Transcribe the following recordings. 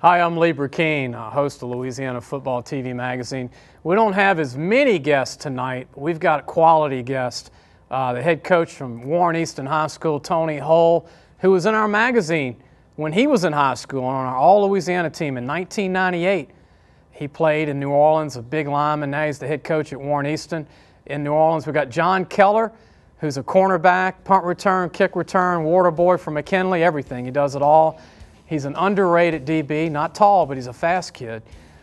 Hi, I'm Lee Burkeen, host of Louisiana Football TV magazine. We don't have as many guests tonight. We've got a quality guest, the head coach from Warren Easton High School, Tony Hull, who was in our magazine when he was in high school on our All-Louisiana team in 1998. He played in New Orleans, a big lineman. Now he's the head coach at Warren Easton in New Orleans. We've got John Keller, who's a cornerback, punt return, kick return, water boy from McKinley, everything. He does it all. He's an underrated DB, not tall, but he's a fast kid.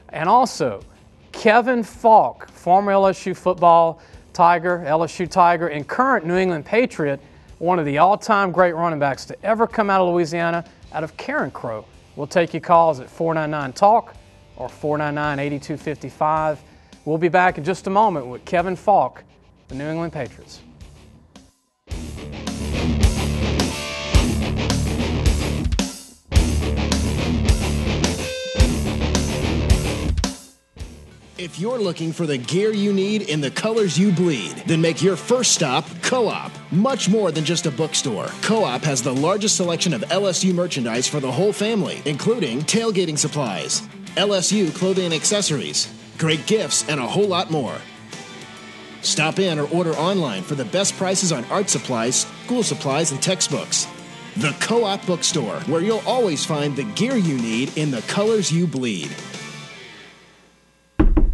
And also, Kevin Falk, former LSU football Tiger, LSU Tiger, and current New England Patriot, one of the all-time great running backs to ever come out of Louisiana, out of Karen Crow. We'll take your calls at 499-TALK or 499-8255. We'll be back in just a moment with Kevin Falk, the New England Patriots. If you're looking for the gear you need in the colors you bleed, then make your first stop Co-op. Much more than just a bookstore, Co-op has the largest selection of LSU merchandise for the whole family, including tailgating supplies, LSU clothing and accessories, great gifts, and a whole lot more. Stop in or order online for the best prices on art supplies, school supplies, and textbooks. The Co-op Bookstore, where you'll always find the gear you need in the colors you bleed.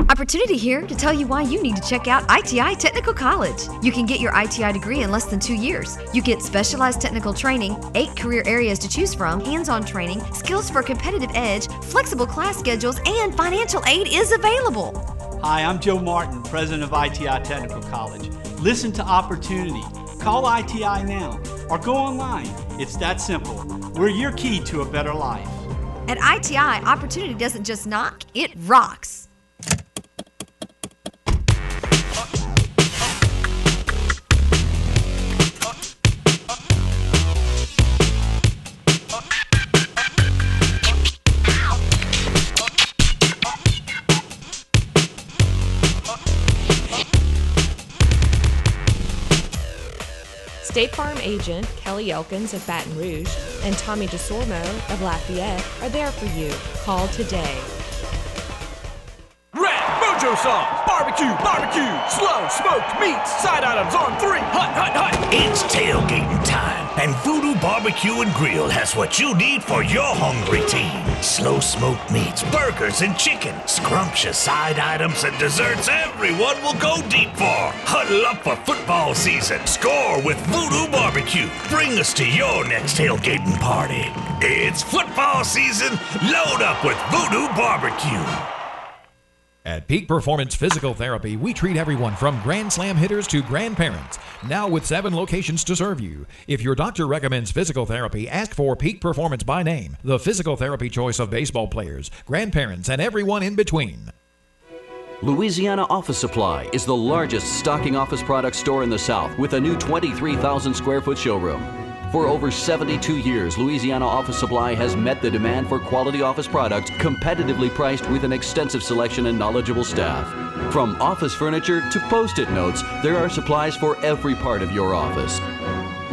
Opportunity here to tell you why you need to check out ITI Technical College. You can get your ITI degree in less than 2 years. You get specialized technical training, 8 career areas to choose from, hands-on training, skills for competitive edge, flexible class schedules, and financial aid is available. Hi, I'm Joe Martin, president of ITI Technical College. Listen to Opportunity. Call ITI now or go online. It's that simple. We're your key to a better life. At ITI, Opportunity doesn't just knock, it rocks. State Farm agent Kelly Elkins of Baton Rouge and Tommy DeSormo of Lafayette are there for you. Call today. Red Mojo Sauce, barbecue, slow smoked meats, side items on 3, hot. It's tailgating time, and Voodoo Barbecue and Grill has what you need for your hungry team. Slow smoked meats, burgers and chicken, scrumptious side items and desserts everyone will go deep for. Huddle up for football season. Score with Voodoo Barbecue. Bring us to your next tailgating party. It's football season. Load up with Voodoo Barbecue. At Peak Performance Physical Therapy, we treat everyone from Grand Slam hitters to grandparents, now with 7 locations to serve you. If your doctor recommends physical therapy, ask for Peak Performance by name, the physical therapy choice of baseball players, grandparents, and everyone in between. Louisiana Office Supply is the largest stocking office product store in the South with a new 23,000 square foot showroom. For over 72 years, Louisiana Office Supply has met the demand for quality office products competitively priced with an extensive selection and knowledgeable staff. From office furniture to Post-it notes, there are supplies for every part of your office.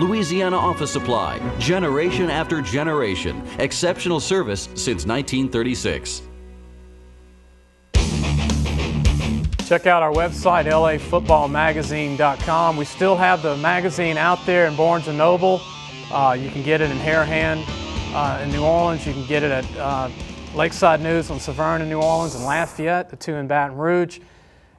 Louisiana Office Supply, generation after generation, exceptional service since 1936. Check out our website, lafootballmagazine.com. We still have the magazine out there in Barnes & Noble. You can get it in Harahan in New Orleans. You can get it at Lakeside News on Severn in New Orleans and Lafayette, the 2 in Baton Rouge.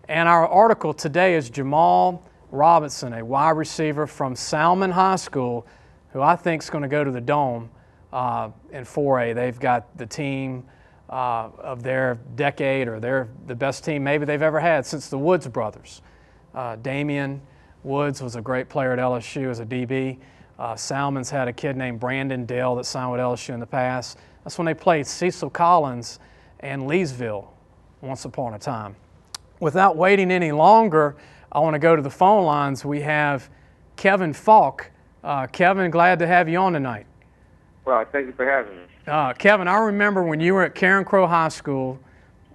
And our article today is Jamal Robinson, a wide receiver from Salmon High School, who I think is going to go to the Dome in 4A. They've got the team of their decade, or they're the best team maybe they've ever had since the Woods brothers. Damian Woods was a great player at LSU as a DB. Salmon's had a kid named Brandon Dale that signed with LSU in the past. That's when they played Cecil Collins and Leesville once upon a time. Without waiting any longer, I want to go to the phone lines. We have Kevin Falk. Kevin, glad to have you on tonight. Well, thank you for having me. Kevin, I remember when you were at Karen Crow High School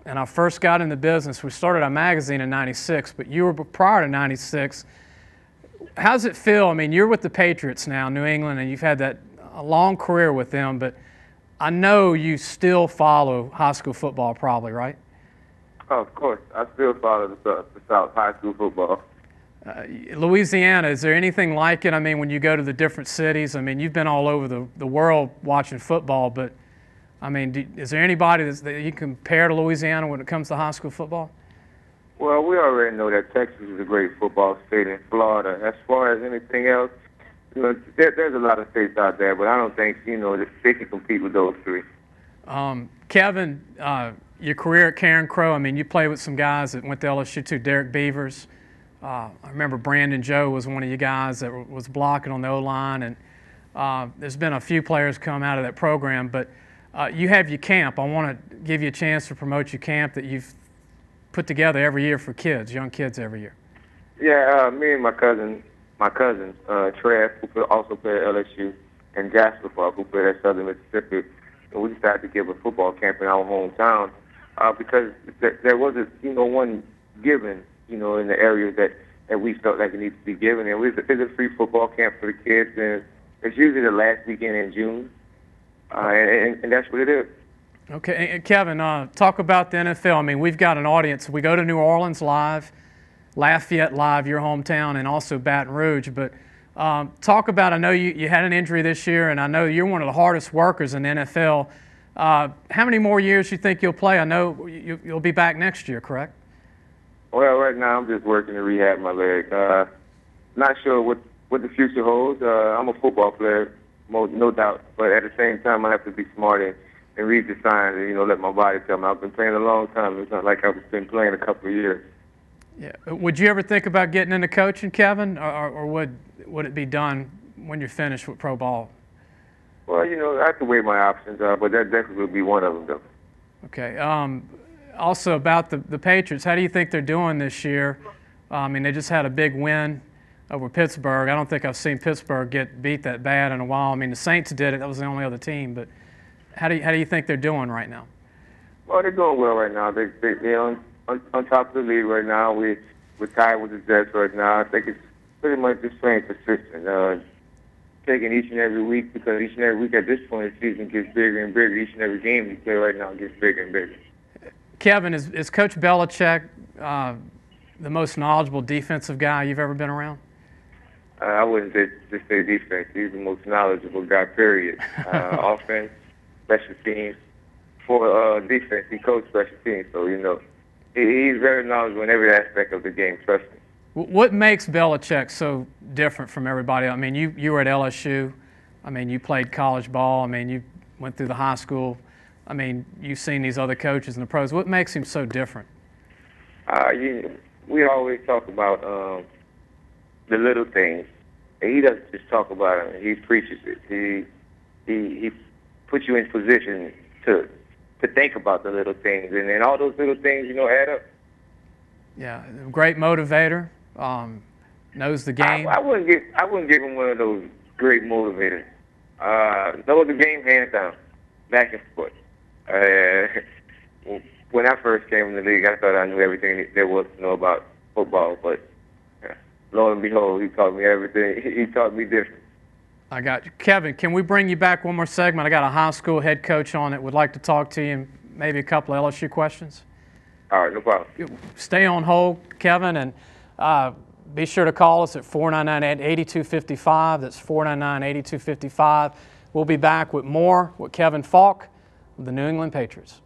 and I first got in the business. We started our magazine in '96, but you were prior to '96. How does it feel? I mean, you're with the Patriots now, New England, and you've had a long career with them, but I know you still follow high school football probably, right? Oh, of course. I still follow the South high school football. Louisiana, is there anything like it? I mean, when you go to the different cities, I mean, you've been all over the world watching football, but, I mean, is there anybody that you compare to Louisiana when it comes to high school football? Well, we already know that Texas is a great football state, and Florida. As far as anything else, you know, there's a lot of states out there, but I don't think, you know, that they can compete with those three. Kevin, your career at Karen Crowe, I mean, you played with some guys that went to LSU too, Derek Beavers. I remember Brandon Joe was one of you guys that was blocking on the O-line, and there's been a few players come out of that program, but you have your camp. I want to give you a chance to promote your camp that you've put together every year for kids, young kids every year. Yeah, me and my cousins, Trev, who also played at LSU, and Jasper Falk, who played at Southern Mississippi, and we decided to give a football camp in our hometown because there wasn't, you know, one given, you know, in the areas that we felt like it needed to be given. And it's a free football camp for the kids, and it's usually the last weekend in June, and that's what it is. Okay, and Kevin, talk about the NFL. I mean, we've got an audience. We go to New Orleans live, Lafayette live, your hometown, and also Baton Rouge. But talk about, I know you had an injury this year, and I know you're one of the hardest workers in the NFL. How many more years do you think you'll play? I know you'll be back next year, correct? Well, right now I'm just working to rehab my leg. Not sure what the future holds. I'm a football player, no doubt, but at the same time I have to be smart and read the signs and, you know, let my body tell me. I've been playing a long time. It's not like I've been playing a couple of years. Yeah. Would you ever think about getting into coaching, Kevin, or would it be done when you're finished with pro ball? Well, you know, I have to weigh my options, but that definitely would be one of them, though. Okay. Also about the Patriots, how do you think they're doing this year? I mean, they just had a big win over Pittsburgh. I don't think I've seen Pittsburgh get beat that bad in a while. I mean, the Saints did it. That was the only other team. But how do you think they're doing right now? Well, they're doing well right now. They're on top of the league right now. We're tied with the Jets right now. I think it's pretty much just playing consistent. Taking each and every week, because each and every week at this point in the season gets bigger and bigger. Each and every game we play right now gets bigger and bigger. Kevin, is Coach Belichick the most knowledgeable defensive guy you've ever been around? I wouldn't just say defense. He's the most knowledgeable guy, period. Offense, special teams. For defense, he coached special teams, so, you know, he's very knowledgeable in every aspect of the game, trust me. What makes Belichick so different from everybody? I mean, you were at LSU. I mean, you played college ball. I mean, you went through the high school. I mean, you've seen these other coaches in the pros. What makes him so different? We always talk about the little things. He doesn't just talk about it. He preaches it. He puts you in position to think about the little things, and then all those little things, you know, add up. Yeah, great motivator. Knows the game. I wouldn't give him one of those great motivators. Knows the game hands down, back and forth. When I first came in the league, I thought I knew everything there was to know about football, but lo and behold, he taught me everything. He taught me different. I got you. Kevin, can we bring you back one more segment? I got a high school head coach on it. Would like to talk to you and maybe a couple of LSU questions. All right, no problem. Stay on hold, Kevin, and be sure to call us at 499-8255. That's 499-8255. We'll be back with more with Kevin Falk of the New England Patriots.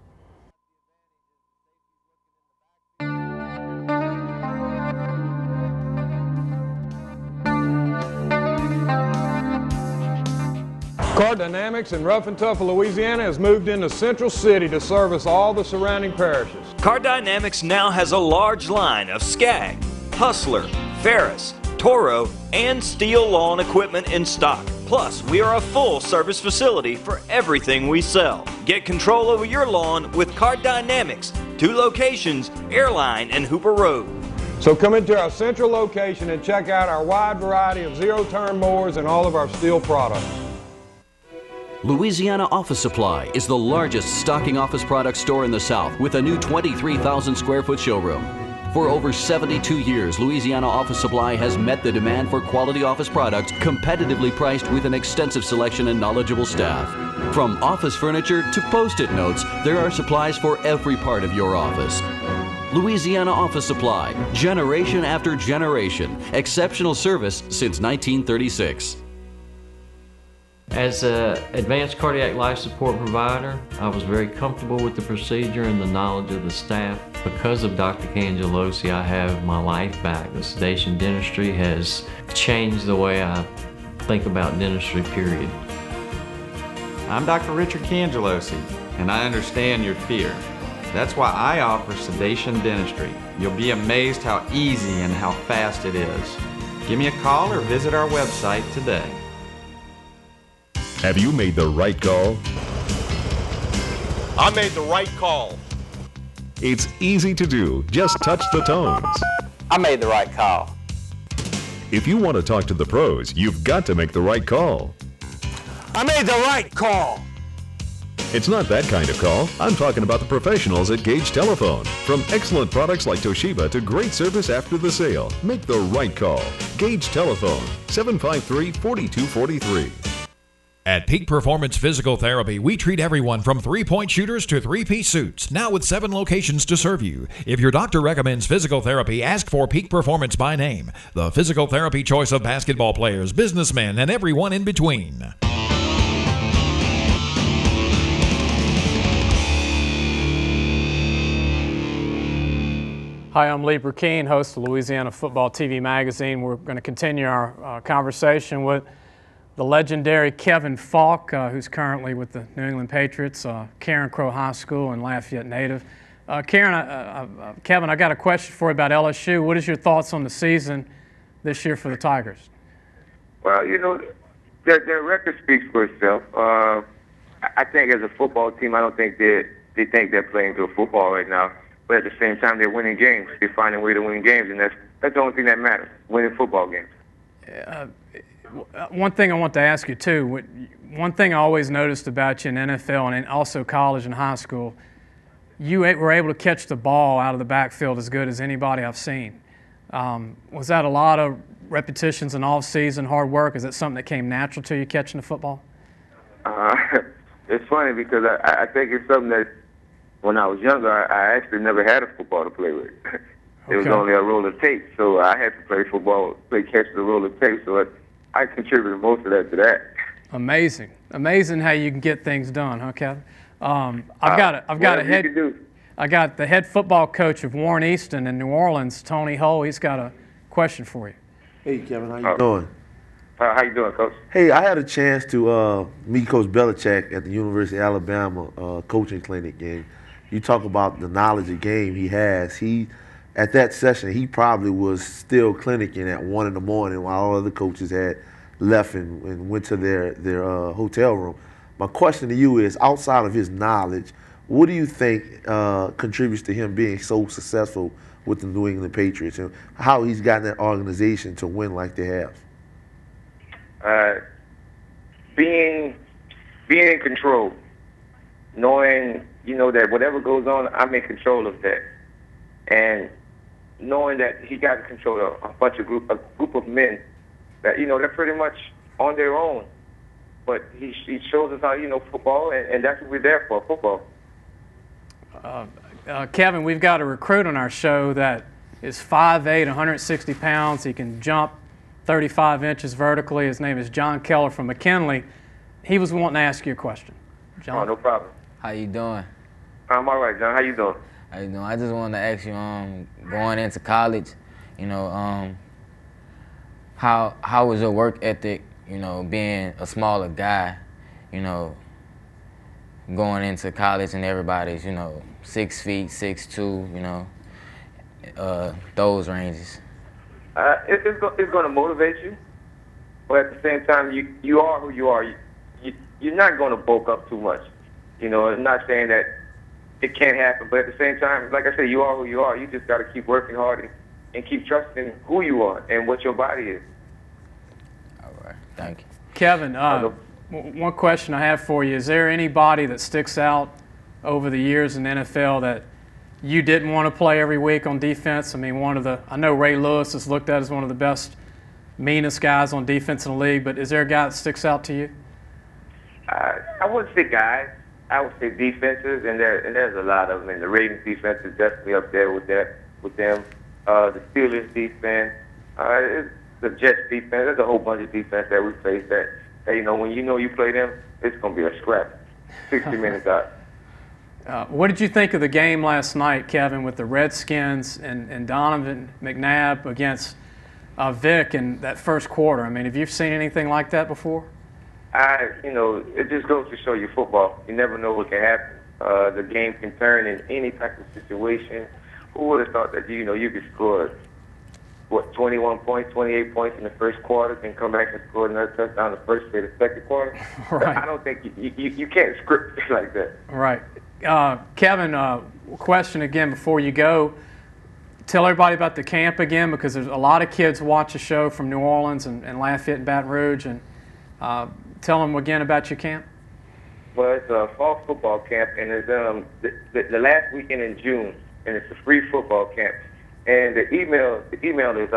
Car Dynamics in Rough and Tough, Louisiana has moved into Central City to service all the surrounding parishes. Car Dynamics now has a large line of Skag, Hustler, Ferris, Toro, and Steel lawn equipment in stock. Plus, we are a full service facility for everything we sell. Get control over your lawn with Car Dynamics, 2 locations, Airline and Hooper Road. So come into our central location and check out our wide variety of zero-turn mowers and all of our Steel products. Louisiana Office Supply is the largest stocking office product store in the South with a new 23,000 square foot showroom. For over 72 years, Louisiana Office Supply has met the demand for quality office products competitively priced with an extensive selection and knowledgeable staff. From office furniture to Post-it notes, there are supplies for every part of your office. Louisiana Office Supply, generation after generation. Exceptional service since 1936. As an advanced cardiac life support provider, I was very comfortable with the procedure and the knowledge of the staff. Because of Dr. Cangelosi, I have my life back. The sedation dentistry has changed the way I think about dentistry, period. I'm Dr. Richard Cangelosi, and I understand your fear. That's why I offer sedation dentistry. You'll be amazed how easy and how fast it is. Give me a call or visit our website today. Have you made the right call? I made the right call. It's easy to do. Just touch the tones. I made the right call. If you want to talk to the pros, you've got to make the right call. I made the right call. It's not that kind of call. I'm talking about the professionals at Gage Telephone. From excellent products like Toshiba to great service after the sale, make the right call. Gage Telephone, 753-4243. At Peak Performance Physical Therapy, we treat everyone from three-point shooters to three-piece suits, now with 7 locations to serve you. If your doctor recommends physical therapy, ask for Peak Performance by name, the physical therapy choice of basketball players, businessmen, and everyone in between. Hi, I'm Lee Burkeen, host of Louisiana Football TV magazine. We're going to continue our conversation with the legendary Kevin Falk, who's currently with the New England Patriots, Karen Crow High School and Lafayette native. Kevin, I got a question for you about LSU. What is your thoughts on the season this year for the Tigers? Well, you know, their record speaks for itself. I think as a football team, I don't think they think they're playing good football right now. But at the same time, they're winning games. They're finding a way to win games, and that's the only thing that matters, winning football games. One thing I want to ask you, too, one thing I always noticed about you in NFL and also college and high school, you were able to catch the ball out of the backfield as good as anybody I've seen. Was that a lot of repetitions and off-season hard work? Is that something that came natural to you, catching the football? It's funny because I think it's something that when I was younger, I actually never had a football to play with. It was only a roll of tape, so I had to play football, catch the roll of tape, so I contributed most of that to that. Amazing how you can get I got the head football coach of Warren Easton in New Orleans, Tony Hull. He's got a question for you. Hey, Kevin, how you doing? How you doing, Coach? Hey, I had a chance to meet Coach Belichick at the University of Alabama coaching clinic, and you talk about the knowledge of game he has. At that session, he probably was still clinicking at 1 in the morning while all other coaches had left and went to their hotel room. My question to you is, outside of his knowledge, what do you think contributes to him being so successful with the New England Patriots, and how he's gotten that organization to win like they have? Being in control, knowing, that whatever goes on, I'm in control of that. And knowing that he got in control of a group of men that, they're pretty much on their own. But he shows us how, football, and that's what we're there for, football. Kevin, we've got a recruit on our show that is 5'8", 160 pounds. He can jump 35 inches vertically. His name is John Keller from McKinley. He was wanting to ask you a question. John? Oh, no problem. How you doing? I'm all right, John. How you doing? How you doing? I just wanted to ask you, going into college, how was your work ethic, being a smaller guy, going into college and everybody's, 6 feet, 6'2", those ranges? It's going to motivate you, but at the same time, you are who you are. You're not going to bulk up too much. I'm not saying that it can't happen, but at the same time, like I said, you are who you are. You just got to keep working hard and keep trusting who you are and what your body is. All right, thank you. Kevin, one question I have for you. Is there anybody that sticks out over the years in the NFL that you didn't want to play every week on defense? I mean, I know Ray Lewis is looked at as one of the best, meanest guys on defense in the league, but is there a guy that sticks out to you? I wouldn't say guys. I would say defenses, and there's a lot of them. And the Ravens defense is definitely up there with them. The Steelers defense, the Jets defense. There's a whole bunch of defense that we face that when you play them, it's gonna be a scrap. 60 minutes out. What did you think of the game last night, Kevin, with the Redskins and Donovan McNabb against Vic in that first quarter? I mean, have you seen anything like that before? It just goes to show you football. You never know what can happen. The game can turn in any type of situation. Who would have thought that you could score 21 points, 28 points in the first quarter, then come back and score another touchdown the first play of the second quarter? Right. I don't think you can't script it like that. Right. Kevin, question again before you go. Tell everybody about the camp again, because there's a lot of kids watch the show from New Orleans and Lafayette and Baton Rouge, and tell them again about your camp. Well, it's a fall football camp, and it's the last weekend in June, and it's a free football camp. And the email is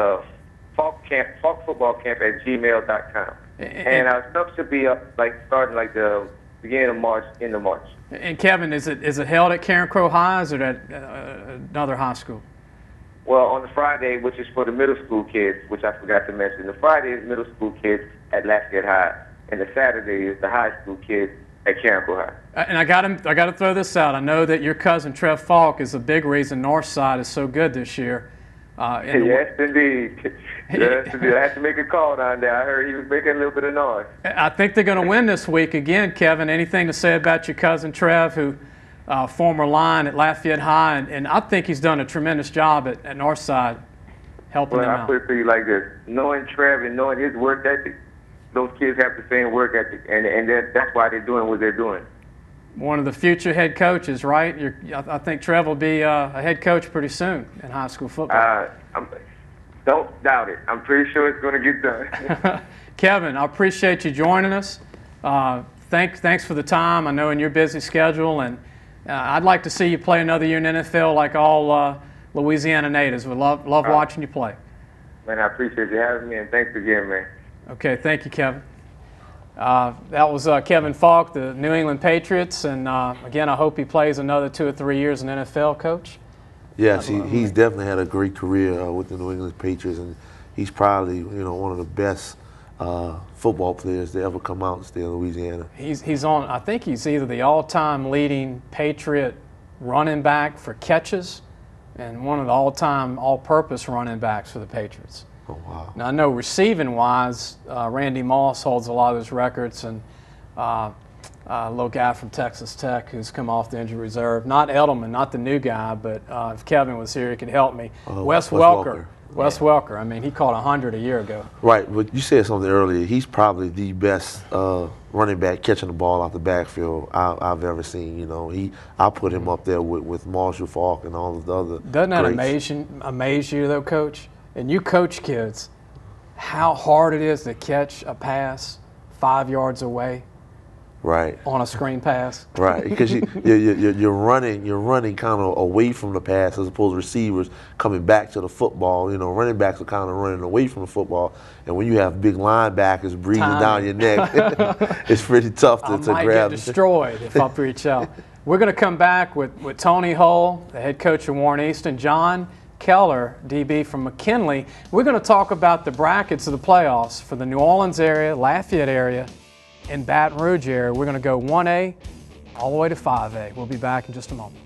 falkfootballcamp@gmail.com. And our stuff should be up starting the beginning of March, end of March. And Kevin, is it held at Karen Crowe High, or is it at another high school? Well, on the Friday, which is for the middle school kids, which I forgot to mention, the Friday is middle school kids at Lafayette High, and the Saturday is the high school kids at Karen Crowe High. And I got to throw this out. I know that your cousin Trev Falk is a big reason Northside is so good this year. Yes, indeed. Yes, indeed. I had to make a call down there. I heard he was making a little bit of noise. I think they're going to win this week again, Kevin. Anything to say about your cousin Trev, who former line at Lafayette High, and I think he's done a tremendous job at Northside helping them out. I put it to you like this. Knowing Trev and knowing his work ethic, those kids have the same work ethic, and that's why they're doing what they're doing. One of the future head coaches, right? I think Trev will be a head coach pretty soon in high school football. Don't doubt it. I'm pretty sure it's going to get done. Kevin, I appreciate you joining us. Thanks for the time. I know in your busy schedule, and I'd like to see you play another year in the NFL like all Louisiana natives. We love watching you play. Man, I appreciate you having me, and thanks again, man. Okay, thank you, Kevin. That was Kevin Falk, the New England Patriots, and again, I hope he plays another 2 or 3 years in NFL, Coach. Yes, he's definitely had a great career with the New England Patriots, and he's probably one of the best football players to ever come out in the state of Louisiana. He's on. I think he's either the all-time leading Patriot running back for catches, and one of the all-time all-purpose running backs for the Patriots. Oh, wow. Now, I know receiving-wise, Randy Moss holds a lot of those records, and a little guy from Texas Tech who's come off the injury reserve. Not Edelman, not the new guy, but if Kevin was here, he could help me. Wes Welker. Wes Welker. I mean, he caught 100 a year ago. Right, but you said something earlier. He's probably the best running back catching the ball out the backfield I've ever seen. I put him up there with Marshall Faulk and all of the other Doesn't that greats. amaze you, though, Coach? And you coach kids, how hard it is to catch a pass 5 yards away. Right. On a screen pass. Right, because you're running kind of away from the pass as opposed to receivers coming back to the football. Running backs are kind of running away from the football, and when you have big linebackers breathing down your neck, it's pretty tough to grab. I might get destroyed if I reach out. We're going to come back with Tony Hull, the head coach of Warren Easton, John Keller, DB from McKinley. We're going to talk about the brackets of the playoffs for the New Orleans area, Lafayette area, and Baton Rouge area. We're going to go 1A all the way to 5A. We'll be back in just a moment.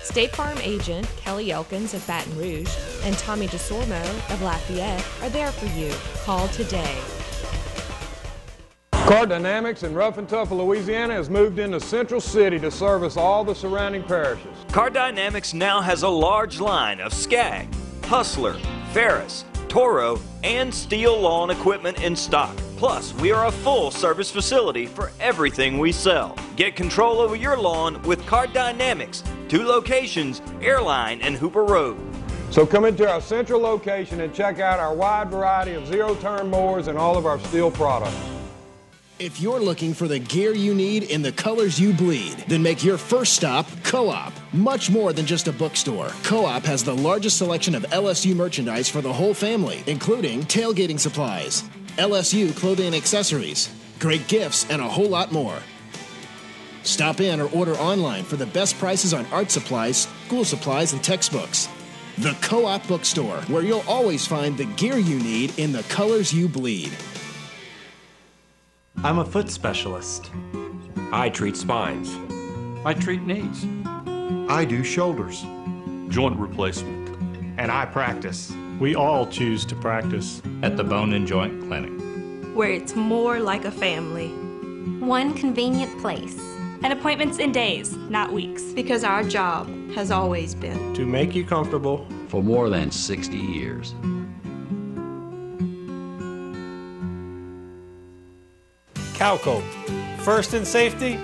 State Farm agent Kelly Elkins of Baton Rouge and Tommy DeSormo of Lafayette are there for you. Call today. Car Dynamics in Rough and Tough, Louisiana has moved into Central City to service all the surrounding parishes. Car Dynamics now has a large line of Skag, Hustler, Ferris, Toro, and Steel lawn equipment in stock. Plus, we are a full service facility for everything we sell. Get control over your lawn with Cart Dynamics. 2 locations, Airline and Hooper Road. So come into our central location and check out our wide variety of zero-turn mowers and all of our steel products. If you're looking for the gear you need in the colors you bleed, then make your first stop Co-op. Much more than just a bookstore, Co-op has the largest selection of LSU merchandise for the whole family, including tailgating supplies, LSU clothing and accessories, great gifts, and a whole lot more. Stop in or order online for the best prices on art supplies, school supplies, and textbooks. The Co-op Bookstore, where you'll always find the gear you need in the colors you bleed. I'm a foot specialist. I treat spines. I treat knees. I do shoulders. Joint replacement. And I practice. We all choose to practice at the Bone and Joint Clinic, where it's more like a family. One convenient place. And appointments in days, not weeks. Because our job has always been to make you comfortable for more than 60 years. Calco, first in safety,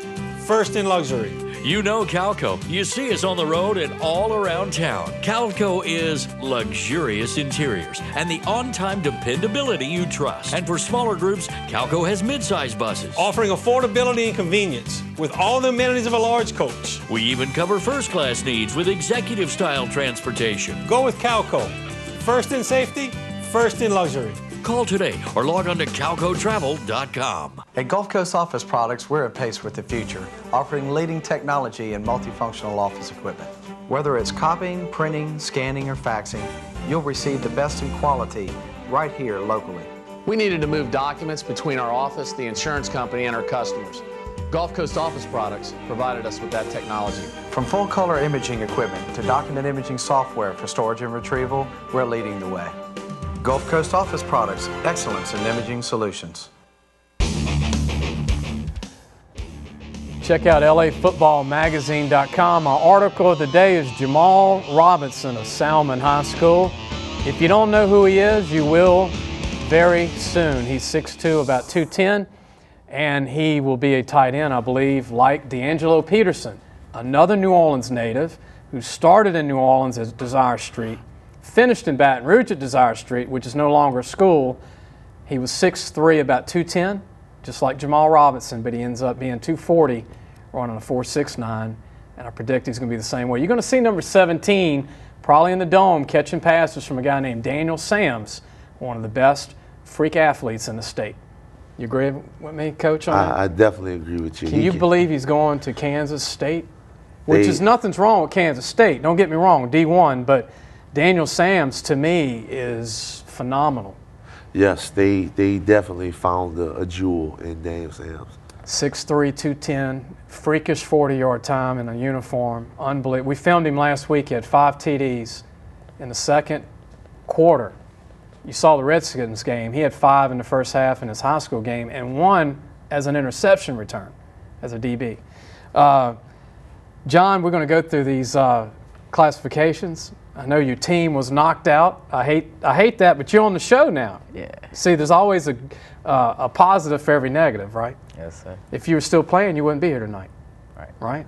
first in luxury. You know Calco. You see us on the road and all around town. Calco is luxurious interiors and the on-time dependability you trust. And for smaller groups, Calco has mid-size buses, offering affordability and convenience with all the amenities of a large coach. We even cover first-class needs with executive-style transportation. Go with Calco. First in safety, first in luxury. Call today or log on to calcotravel.com. At Gulf Coast Office Products, we're at pace with the future, offering leading technology and multifunctional office equipment. Whether it's copying, printing, scanning, or faxing, you'll receive the best in quality right here locally. We needed to move documents between our office, the insurance company, and our customers. Gulf Coast Office Products provided us with that technology. From full-color imaging equipment to document imaging software for storage and retrieval, we're leading the way. Gulf Coast Office Products, excellence in imaging solutions. Check out LAFootballMagazine.com. Our article of the day is Jamal Robinson of Salmon High School. If you don't know who he is, you will very soon. He's 6'2", about 210, and he will be a tight end, I believe, like D'Angelo Peterson, another New Orleans native who started in New Orleans at Desire Street, finished in Baton Rouge at Desire Street, which is no longer a school. He was 6'3", about 210, just like Jamal Robinson, but he ends up being 240, running a 4.69, and I predict he's going to be the same way. You're going to see number 17 probably in the dome catching passes from a guy named Daniel Sams, one of the best freak athletes in the state. You agree with me, Coach, on that? I definitely agree with you. Can you believe he's going to Kansas State? Which is nothing's wrong with Kansas State. Don't get me wrong, D1, but Daniel Sams, to me, is phenomenal. Yes, they definitely found a jewel in Daniel Sams. 6'3", 210, freakish 40-yard time in a uniform, unbelievable. We filmed him last week. He had 5 TDs in the second quarter. You saw the Redskins game. He had 5 in the first half in his high school game and 1 as an interception return as a DB. John, we're going to go through these classifications. I know your team was knocked out. I hate that, but you're on the show now. Yeah. See, there's always a positive for every negative, right? Yes, sir. If you were still playing, you wouldn't be here tonight. Right?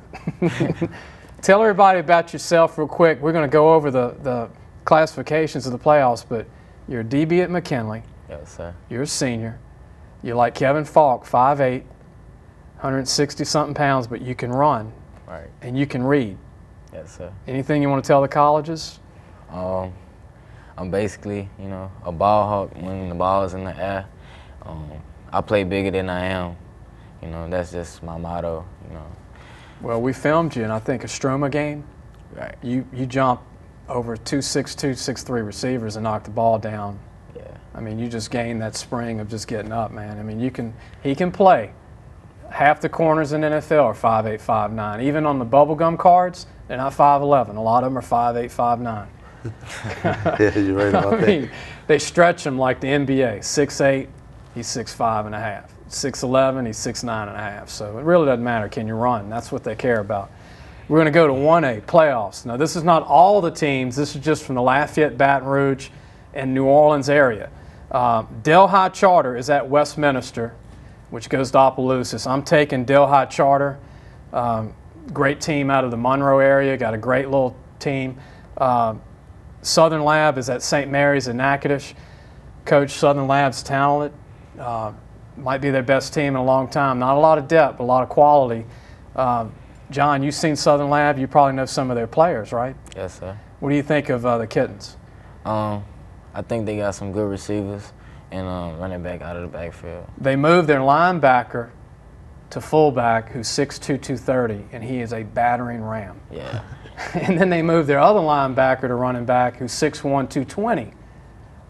Tell everybody about yourself real quick. We're going to go over the classifications of the playoffs, but you're a DB at McKinley. Yes, sir. You're a senior. You're like Kevin Falk, 5'8", 160-something pounds, but you can run. Right. And you can read. Yes, sir. Anything you want to tell the colleges? I'm basically, a ball hawk when the ball is in the air. I play bigger than I am. That's just my motto, Well, we filmed you in, I think, a Stroma game. Right. You jumped over 2 6'2", 6'3" receivers and knocked the ball down. Yeah. I mean, you just gained that spring of just getting up, man. I mean, he can play. Half the corners in the NFL are 5'8", 5'9". Even on the bubblegum cards, they're not 5'11". A lot of them are 5'8", 5'9". Yeah, you're right about that. Mean, they stretch him like the NBA. 6'8", he's 6'5.5". 6'11", he's 6'9.5". So it really doesn't matter. Can you run? That's what they care about. We're going to go to 1A, playoffs. Now, this is not all the teams. This is just from the Lafayette, Baton Rouge, and New Orleans area. Delhi Charter is at Westminster, which goes to Opelousas. I'm taking Delhi Charter. Great team out of the Monroe area, got a great little team. Southern Lab is at St. Mary's in Natchitoches. Coach, Southern Lab's talented. Might be their best team in a long time. Not a lot of depth, but a lot of quality. John, you've seen Southern Lab. You probably know some of their players, right? Yes, sir. What do you think of the Kittens? I think they got some good receivers and running back out of the backfield. They moved their linebacker to fullback, who's 6'2", 230, and he is a battering ram. Yeah. And then they moved their other linebacker to running back, who's 6'1", 220,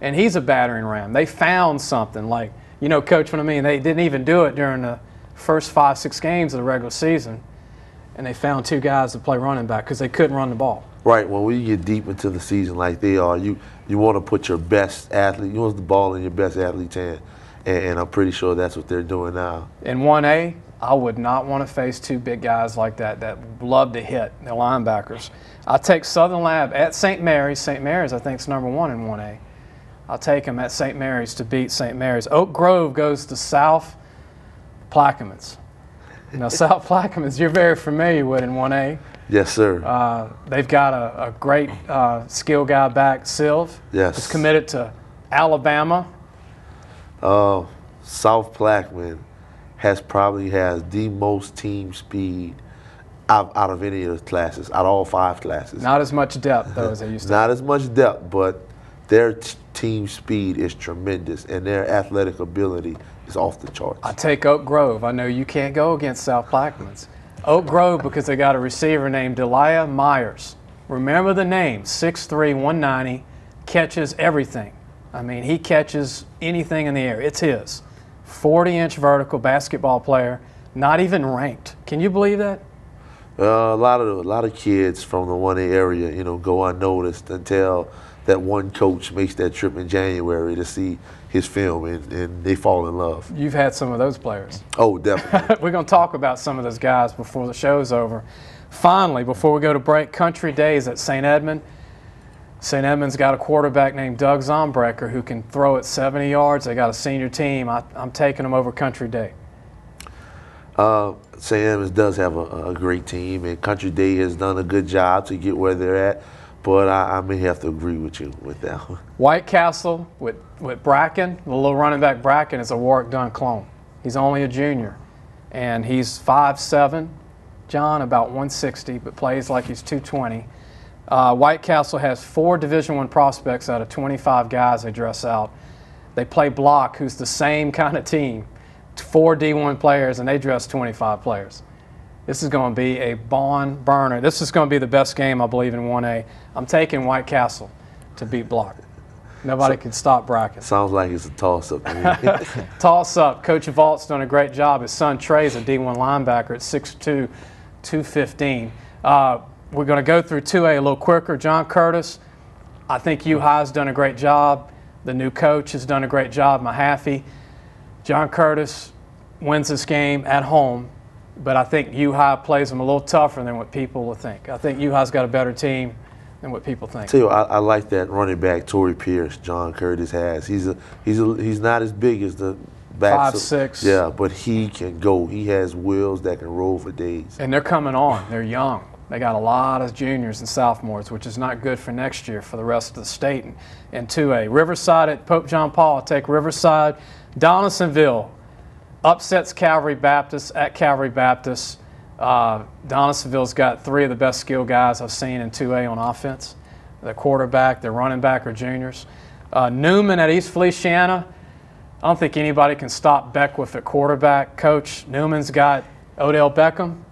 and he's a battering ram. They found something, like, you know, Coach, what I mean? They didn't even do it during the first 5-6 games of the regular season, and they found 2 guys to play running back because they couldn't run the ball. Right. When we get deep into the season like they are, you want to put your best athlete, you want the ball in your best athlete's hand, and I'm pretty sure that's what they're doing now. In 1A, I would not want to face 2 big guys like that love to hit, the linebackers. I'll take Southern Lab at St. Mary's. St. Mary's, I think, is number 1 in 1A. I'll take them at St. Mary's to beat St. Mary's. Oak Grove goes to South Plaquemines. Now, South Plaquemines, you're very familiar with in 1A. Yes, sir. They've got a great skill guy back, Silv. Yes. He's committed to Alabama. South Plaquemine probably has the most team speed out of any of the classes, out of all 5 classes. Not as much depth, though, as they used to. Not as much depth, but their team speed is tremendous, and their athletic ability is off the charts. I take Oak Grove. I know you can't go against South Plaquemines. Oak Grove, because they got a receiver named Delia Myers. Remember the name, 6'3", 190, catches everything. I mean, he catches anything in the air. It's his. 40-inch vertical basketball player, not even ranked. Can you believe that? A lot of kids from the 1A area, you know, go unnoticed until that one coach makes that trip in January to see his film, and they fall in love. You've had some of those players. Oh, definitely. We're going to talk about some of those guys before the show's over. Finally, before we go to break, Country Days at St. Edmund. St. Edmund's got a quarterback named Doug Zombrecker who can throw it 70 yards. They got a senior team. I'm taking them over Country Day. St. Edmunds does have a great team, and Country Day has done a good job to get where they're at. But I may have to agree with you with that one. White Castle with Bracken, the little running back Bracken, is a Warwick Dunn clone. He's only a junior, and he's 5'7", John, about 160, but plays like he's 220. White Castle has 4 Division I prospects out of 25 guys they dress out. They play Block, who's the same kind of team, 4 D1 players, and they dress 25 players. This is going to be a barn burner. This is going to be the best game, I believe, in 1A. I'm taking White Castle to beat Block. Nobody can stop Bracken. Going like it's a toss-up to me. Toss-up. Coach Vault's done a great job. His son Trey's a D1 linebacker at 6'2", 215. We're going to go through 2A a little quicker. John Curtis, I think U-High's done a great job. The new coach has done a great job, Mahaffey. John Curtis wins this game at home. But I think U-High plays them a little tougher than what people will think. I think U-High's got a better team than what people think. Tell you, I like that running back Torrey Pierce John Curtis has. He's not as big as the backs. 5'6". Yeah, but he can go. He has wheels that can roll for days. And they're coming on. They're young. They got a lot of juniors and sophomores, which is not good for next year for the rest of the state. And 2A. Riverside at Pope John Paul. I'll take Riverside. Donaldsonville upsets Calvary Baptist at Calvary Baptist. Donaldsonville's got 3 of the best skill guys I've seen in 2A on offense. Their quarterback, their running back are juniors. Newman at East Feliciana. I don't think anybody can stop Beckwith at quarterback. Coach Newman's got Odell Beckham.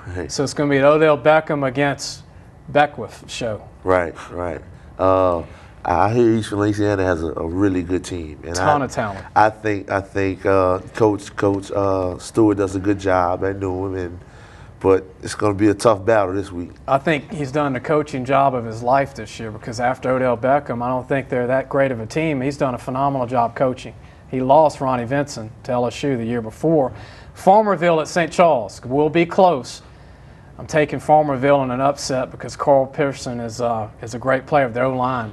Right. So it's going to be an Odell Beckham against Beckwith show. Right. I hear East Louisiana has a really good team. And ton of talent. I think Coach Stewart does a good job at Newman, but it's going to be a tough battle this week. I think he's done the coaching job of his life this year, because after Odell Beckham, I don't think they're that great of a team. He's done a phenomenal job coaching. He lost Ronnie Vincent to LSU the year before. Farmerville at St. Charles will be close. I'm taking Farmerville in an upset because Carl Pearson is a great player of their O-line.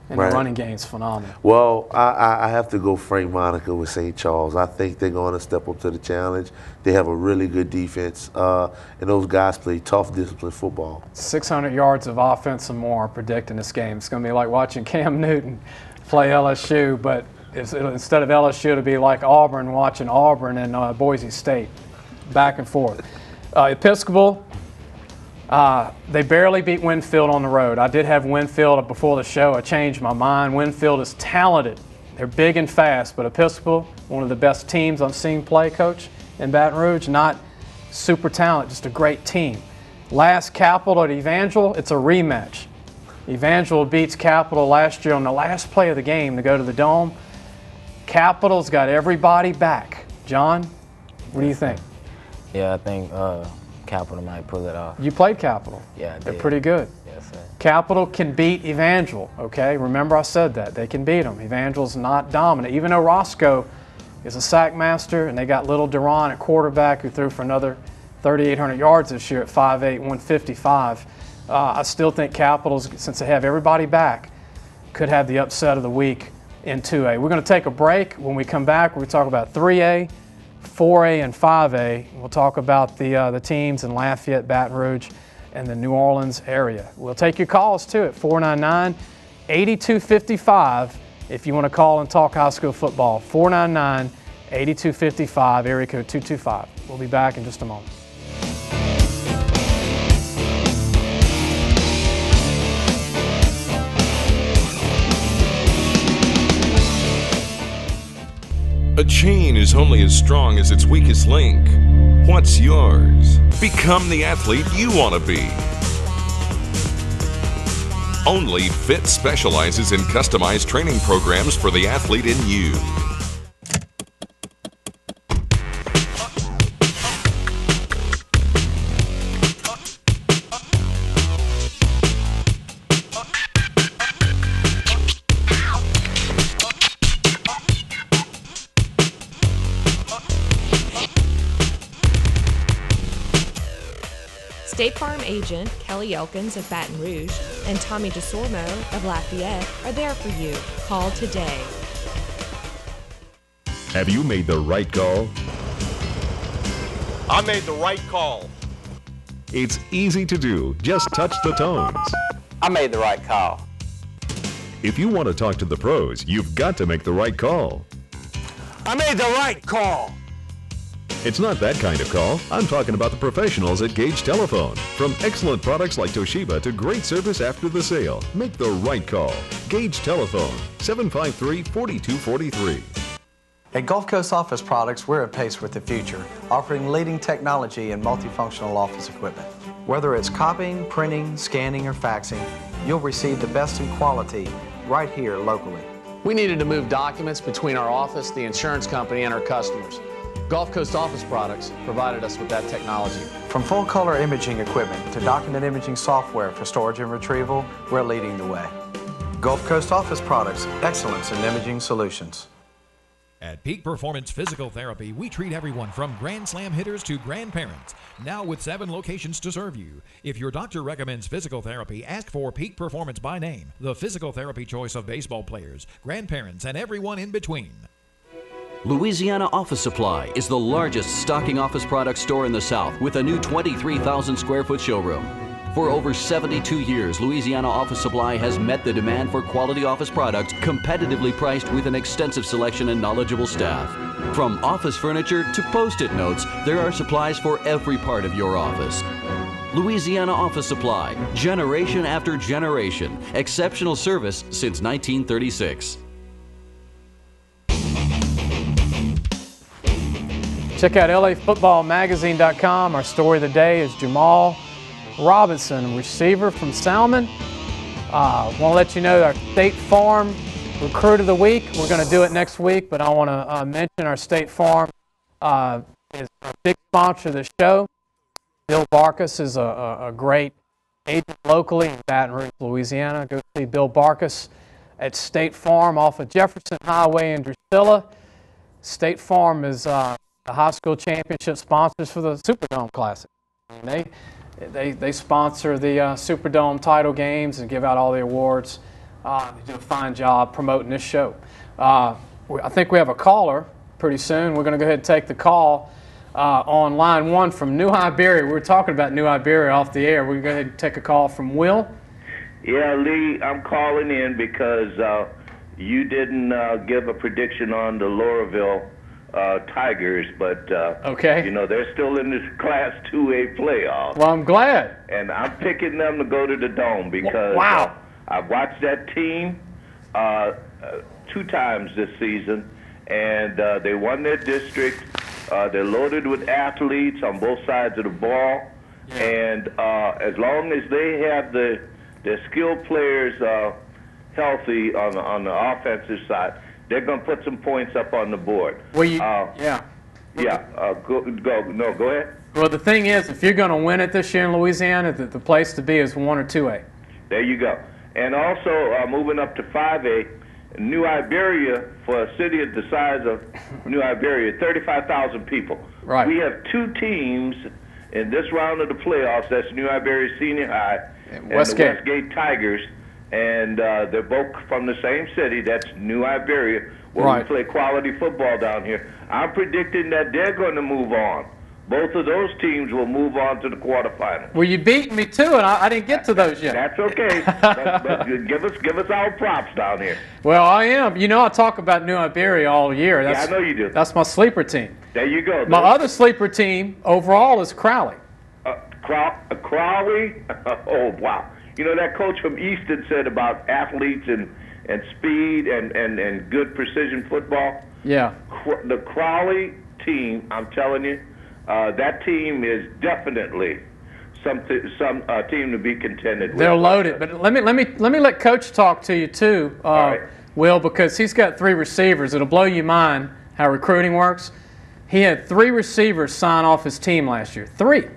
And the running game's phenomenal. Well, I have to go Frank Monica with St. Charles. I think they're going to step up to the challenge. They have a really good defense, and those guys play tough, disciplined football. 600 yards of offense and more predicting this game. It's going to be like watching Cam Newton play LSU, but instead of LSU, it'll be like Auburn watching Auburn and Boise State, back and forth. Episcopal, they barely beat Winfield on the road. I did have Winfield before the show. I changed my mind. Winfield is talented. They're big and fast, but Episcopal, one of the best teams I've seen play, Coach, in Baton Rouge. Not super talented, just a great team. Last Capital at Evangel, it's a rematch. Evangel beats Capital last year on the last play of the game to go to the Dome. Capital's got everybody back. John, what do you think? Yeah, I think Capital might pull it off. You played Capital. Yeah, I did. They're pretty good. Yes, sir. Capital can beat Evangel, okay? Remember I said that. They can beat them. Evangel's not dominant. Even though Roscoe is a sack master, and they got little Duran at quarterback who threw for another 3,800 yards this year at 5'8", 155. I still think Capital's, since they have everybody back, could have the upset of the week in 2A. We're going to take a break. When we come back, we're going to talk about 3A, 4A, and 5A. We'll talk about the teams in Lafayette, Baton Rouge, and the New Orleans area. We'll take your calls, too, at 499-8255 if you want to call and talk high school football. 499-8255, area code 225. We'll be back in just a moment. A chain is only as strong as its weakest link. What's yours? Become the athlete you want to be. Only Fit specializes in customized training programs for the athlete in you. State Farm agent Kelly Elkins of Baton Rouge and Tommy DeSormo of Lafayette are there for you. Call today. Have you made the right call? I made the right call. It's easy to do. Just touch the tones. I made the right call. If you want to talk to the pros, you've got to make the right call. I made the right call. It's not that kind of call. I'm talking about the professionals at Gage Telephone. From excellent products like Toshiba to great service after the sale, make the right call. Gage Telephone, 753-4243. At Gulf Coast Office Products, we're at pace with the future, offering leading technology and multifunctional office equipment. Whether it's copying, printing, scanning, or faxing, you'll receive the best in quality right here locally. We needed to move documents between our office, the insurance company, and our customers. Gulf Coast Office Products provided us with that technology. From full-color imaging equipment to document imaging software for storage and retrieval, we're leading the way. Gulf Coast Office Products, excellence in imaging solutions. At Peak Performance Physical Therapy, we treat everyone from Grand Slam hitters to grandparents. Now with 7 locations to serve you. If your doctor recommends physical therapy, ask for Peak Performance by name, the physical therapy choice of baseball players, grandparents, and everyone in between. Louisiana Office Supply is the largest stocking office product store in the South with a new 23,000 square foot showroom. For over 72 years, Louisiana Office Supply has met the demand for quality office products competitively priced with an extensive selection and knowledgeable staff. From office furniture to Post-it notes, there are supplies for every part of your office. Louisiana Office Supply, generation after generation, exceptional service since 1936. Check out LAFootballMagazine.com. Our story of the day is Jamal Robinson, receiver from Salmon. Want to let you know our State Farm Recruit of the Week. We're going to do it next week, but I want to mention our State Farm is a big sponsor of the show. Bill Barkas is a great agent locally in Baton Rouge, Louisiana. Go see Bill Barkas at State Farm off of Jefferson Highway in Drusilla. State Farm is the high school championship sponsors for the Superdome Classic. They sponsor the Superdome title games and give out all the awards. You do a fine job promoting this show. I think we have a caller pretty soon. We're going to go ahead and take the call on line 1 from New Iberia. We were talking about New Iberia off the air. We're going to go ahead and take a call from Will. Yeah, Lee, I'm calling in because you didn't give a prediction on the Laurelville Tigers, but okay. You know, they're still in this Class 2A playoff. Well, I'm glad. And I'm picking them to go to the Dome because wow. I've watched that team 2 times this season, and they won their district. They're loaded with athletes on both sides of the ball, and as long as they have their skilled players healthy on the offensive side, they're going to put some points up on the board. Well, go ahead. Well, the thing is, if you're going to win it this year in Louisiana, the place to be is 1 or 2A. There you go. And also, moving up to 5A, New Iberia, for a city of the size of New Iberia, 35,000 people. Right. We have 2 teams in this round of the playoffs. That's New Iberia Senior High and Westgate. the Westgate Tigers. And they're both from the same city. That's New Iberia, where we play quality football down here. I'm predicting that they're going to move on. Both of those teams will move on to the quarterfinals. Well, you beat me too, and I didn't get to those yet. That's okay. but give us our props down here. Well, I am. You know, I talk about New Iberia all year. Yeah, I know you do. That's my sleeper team. There you go. My other sleeper team overall is Crowley. Crowley? Oh, wow. You know, that coach from Easton said about athletes and speed and good precision football. Yeah. The Crowley team, I'm telling you, that team is definitely some team to be contended with. They're loaded, but let me let Coach talk to you too, Will, because he's got 3 receivers. It'll blow your mind how recruiting works. He had 3 receivers sign off his team last year. 3.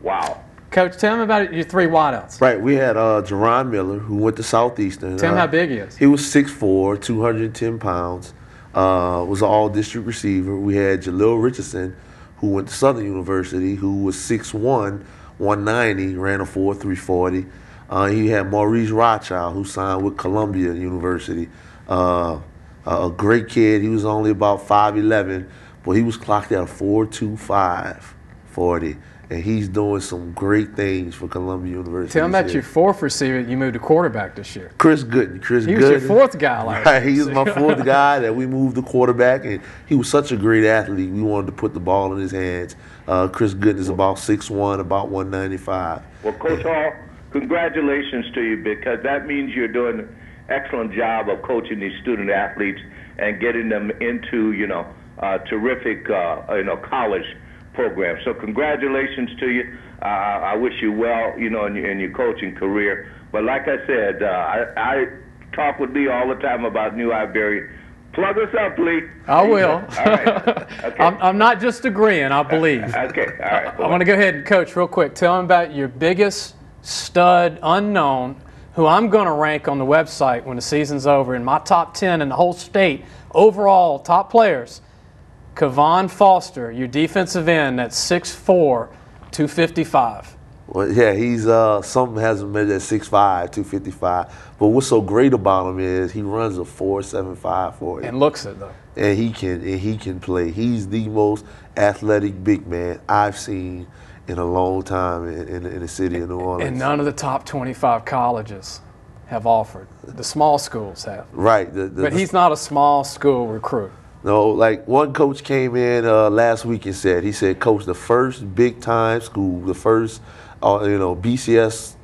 Wow. Coach, tell him about your 3 wideouts. Right, we had Jerron Miller, who went to Southeastern. Tell him how big he is. He was 6'4", 210 pounds, was an all-district receiver. We had Jalil Richardson, who went to Southern University, who was 6'1", 190, ran a 4.340. He had Maurice Rothschild, who signed with Columbia University. A great kid. He was only about 5'11", but he was clocked at a 4.25 40. And he's doing some great things for Columbia University. Tell him about your 4th receiver you moved to quarterback this year. Chris Gooden. He was your 4th guy last year. He was my 4th guy that we moved to quarterback, and he was such a great athlete. We wanted to put the ball in his hands. Chris Gooden is about 6'1", about 195. Well, Coach Hall, congratulations to you, because that means you're doing an excellent job of coaching these student athletes and getting them into, terrific, college program. So congratulations to you. I wish you well, in your coaching career. But like I said, I talk with Lee all the time about New Iberia. Plug us up, Lee. I will. All right. Okay. I'm not just agreeing, I believe. Okay, all right. I want to go ahead and, Coach, real quick, tell him about your biggest stud unknown, who I'm going to rank on the website when the season's over in my top 10 in the whole state, overall top players. Kavon Foster, your defensive end, that's 6'4", 255. Well, yeah, he's something has him measured at 6'5", 255. But what's so great about him is he runs a 4.75 40. And looks it though. And he can play. He's the most athletic big man I've seen in a long time in the city of New Orleans. And none of the top 25 colleges have offered. The small schools have. Right. But he's not a small school recruit. No, like one coach came in last week and said, Coach, the first big-time school, the first, BCS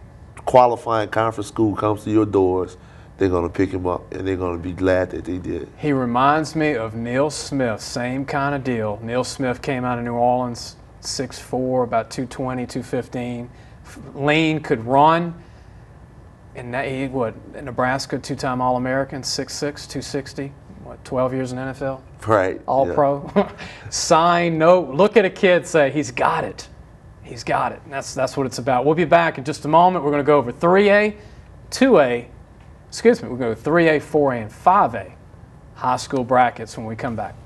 qualifying conference school comes to your doors, they're going to pick him up, and they're going to be glad that they did. He reminds me of Neil Smith, same kind of deal. Neil Smith came out of New Orleans, 6'4", about 220, 215. Lean, could run. And Nebraska, 2-time All-American, 6'6", 260. 12 years in NFL? Right. All-pro. Sign, note. Look at a kid, say, he's got it. He's got it. And that's what it's about. We'll be back in just a moment. We're going to go over 3A, 2A, we're going to go 3A, 4A, and 5A high school brackets when we come back.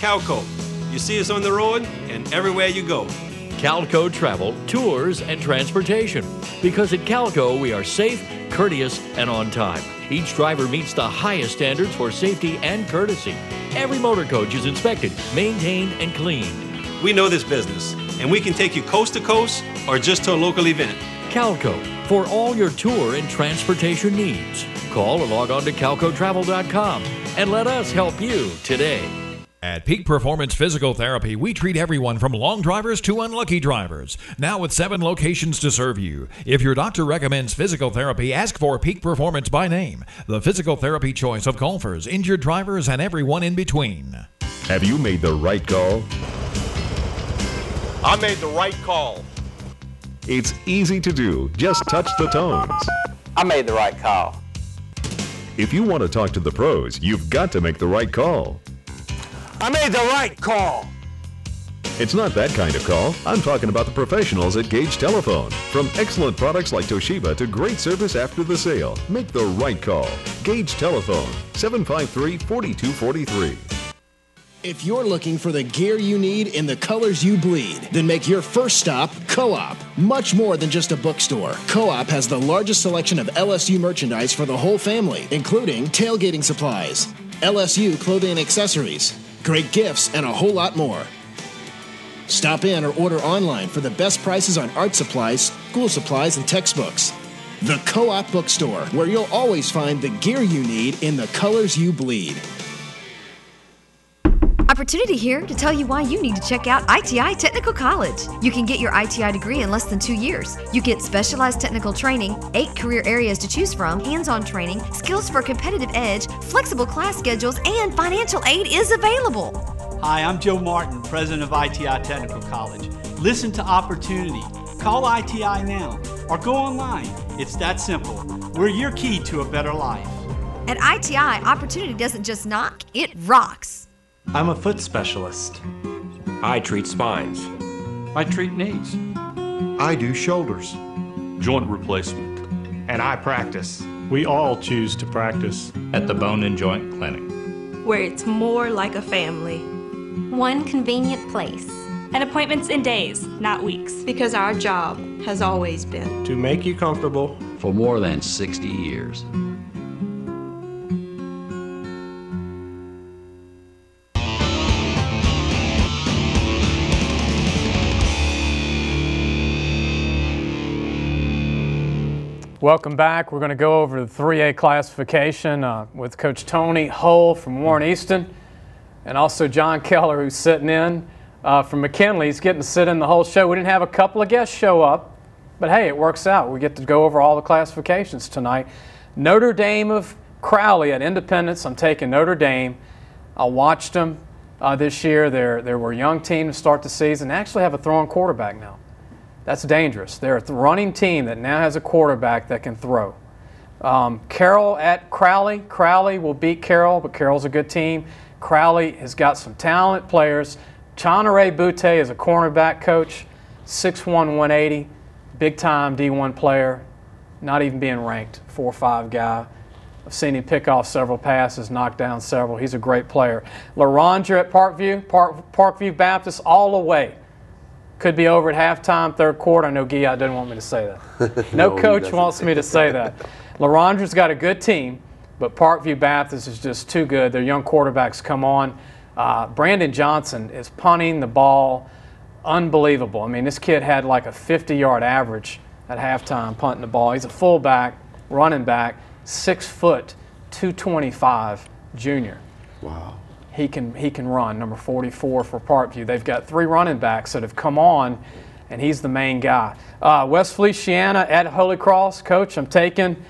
Calco. You see us on the road and everywhere you go. Calco Travel, Tours, and Transportation. Because at Calco, we are safe, courteous, and on time. Each driver meets the highest standards for safety and courtesy. Every motor coach is inspected, maintained, and cleaned. We know this business, and we can take you coast to coast or just to a local event. Calco, for all your tour and transportation needs. Call or log on to calcotravel.com and let us help you today. At Peak Performance Physical Therapy, we treat everyone from long drivers to unlucky drivers. Now with 7 locations to serve you. If your doctor recommends physical therapy, ask for Peak Performance by name. The physical therapy choice of golfers, injured drivers, and everyone in between. Have you made the right call? I made the right call. It's easy to do. Just touch the tones. I made the right call. If you want to talk to the pros, you've got to make the right call. I made the right call. It's not that kind of call. I'm talking about the professionals at Gage Telephone. From excellent products like Toshiba to great service after the sale, make the right call. Gage Telephone, 753-4243. If you're looking for the gear you need in the colors you bleed, then make your first stop Co-op. Much more than just a bookstore. Co-op has the largest selection of LSU merchandise for the whole family, including tailgating supplies, LSU clothing and accessories, great gifts, and a whole lot more. Stop in or order online for the best prices on art supplies, school supplies, and textbooks. The Co-op Bookstore, where you'll always find the gear you need in the colors you bleed. Opportunity here to tell you why you need to check out ITI Technical College. You can get your ITI degree in less than 2 years. You get specialized technical training, 8 career areas to choose from, hands-on training, skills for a competitive edge, flexible class schedules, and financial aid is available. Hi, I'm Joe Martin, president of ITI Technical College. Listen to Opportunity. Call ITI now or go online. It's that simple. We're your key to a better life. At ITI, Opportunity doesn't just knock, it rocks. I'm a foot specialist. I treat spines. I treat knees. I do shoulders. Joint replacement. And I practice. We all choose to practice at the Bone and Joint Clinic, where it's more like a family. One convenient place. And appointments in days, not weeks. Because our job has always been to make you comfortable for more than 60 years. Welcome back. We're going to go over the 3A classification with Coach Tony Hull from Warren Easton and also John Keller, who's sitting in from McKinley. He's getting to sit in the whole show. We didn't have a couple of guests show up, but hey, it works out. We get to go over all the classifications tonight. Notre Dame of Crowley at Independence. I'm taking Notre Dame. I watched them this year. They were a young team to start the season. They actually have a throwing quarterback now. That's dangerous. They're a running team that now has a quarterback that can throw. Carroll at Crowley. Crowley will beat Carroll, but Carroll's a good team. Crowley has got some talent players. Chanare Butte is a cornerback coach, 6'1", 180, big-time D1 player, not even being ranked, 4'5" guy. I've seen him pick off several passes, knock down several. He's a great player. LaRondra at Parkview Baptist all the way. Could be over at halftime, third quarter. I know Guillot didn't want me to say that. No coach wants me to say that. LaRondra's got a good team, but Parkview Baptist is just too good. Their young quarterbacks come on. Brandon Johnson is punting the ball unbelievable. I mean, this kid had like a 50-yard average at halftime punting the ball. He's a fullback, running back, 6 foot, 225 junior. Wow. He can run, number 44 for Parkview. They've got 3 running backs that have come on, and he's the main guy. West Feliciana at Holy Cross. Coach, I'm taking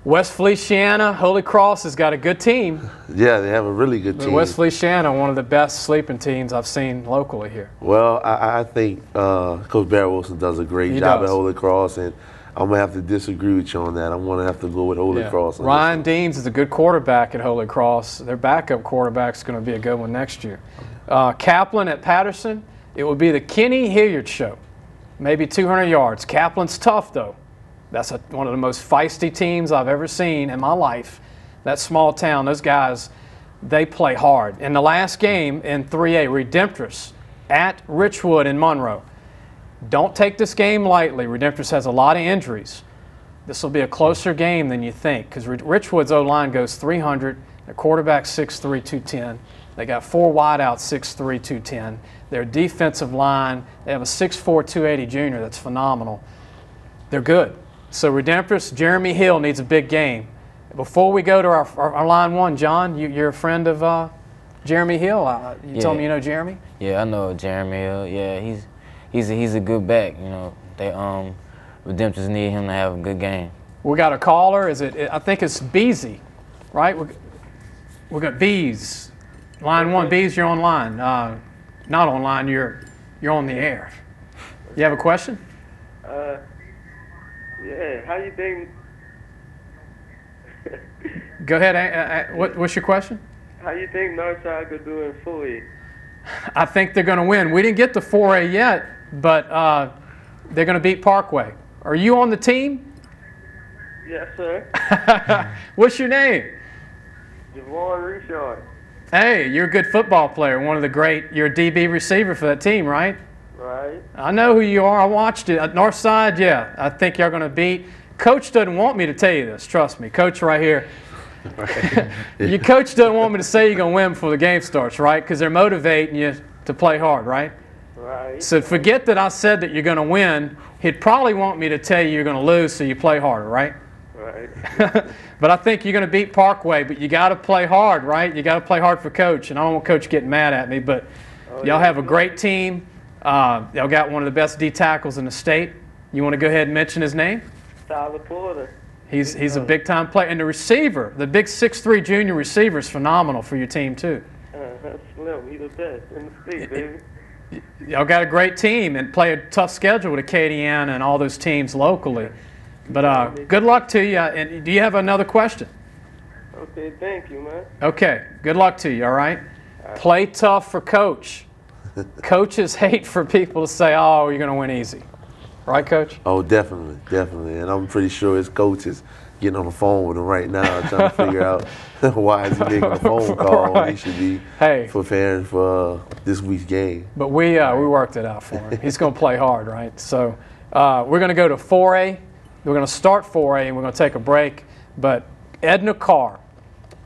West Feliciana. Holy Cross has got a good team. Yeah, they have a really good team. West Feliciana, one of the best sleeping teams I've seen locally here. Well, I think Coach Barry Wilson does a great job at Holy Cross, and I'm going to have to disagree with you on that. I'm going to have to go with Holy Cross. Ryan Deans is a good quarterback at Holy Cross. Their backup quarterback is going to be a good one next year. Kaplan at Patterson. It will be the Kenny Hilliard show. Maybe 200 yards. Kaplan's tough, though. That's one of the most feisty teams I've ever seen in my life. That small town, those guys, they play hard. In the last game in 3A, Redemptress at Richwood in Monroe. Don't take this game lightly. Redemptress has a lot of injuries. This will be a closer game than you think because Richwood's O-line goes 300. Their quarterback 6'3", 210. They got 4 wideouts, 6'3", 210. Their defensive line, they have a 6'4", 280 junior that's phenomenal. They're good. So Redemptress, Jeremy Hill needs a big game. Before we go to our line one, John, you're a friend of Jeremy Hill. You told me you know Jeremy? Yeah, I know Jeremy Hill. Yeah, he's a good back. You know, they Redemptress need him to have a good game. We got a caller. I think it's Beezy, right? We got Bees. Line one, Bees, you're online. Not online. You're on the air. You have a question? Yeah. How you think? Go ahead. What's your question? How you think Northside could do in 4A? I think they're going to win. We didn't get to 4A yet, but they're going to beat Parkway. Are you on the team? Yes, sir. What's your name? Javon Richard. Hey, you're a good football player. You're a DB receiver for that team, right? Right. I know who you are. I watched it. At Northside, yeah. I think you're going to beat. Coach doesn't want me to tell you this. Trust me. Coach right here. Your coach doesn't want me to say you're going to win before the game starts, right? Because they're motivating you to play hard, right? Right. So forget that I said that you're going to win. He'd probably want me to tell you you're going to lose so you play harder, right? Right. But I think you're going to beat Parkway, but you got to play hard, right? You got to play hard for Coach. And I don't want Coach getting mad at me, but y'all have a great team. Y'all got one of the best D tackles in the state. You want to go ahead and mention his name? Tyler Porter. He's a big-time player. And the receiver, the big 6'3" junior receiver is phenomenal for your team, too. That's Slim. He's the best in the state, baby. Y'all got a great team and play a tough schedule with Acadiana and all those teams locally. But good luck to you. And do you have another question? Okay, thank you, man. Okay, good luck to you, all right? Play tough for Coach. Coaches hate for people to say, oh, you're going to win easy. Right, Coach? Oh, definitely, definitely. And I'm pretty sure his coach is getting on the phone with him right now trying to figure out why is he making a phone call when he should be preparing for this week's game. But we worked it out for him. He's going to play hard, right? So we're going to go to 4A. We're going to start 4A, and we're going to take a break. But Edna Carr,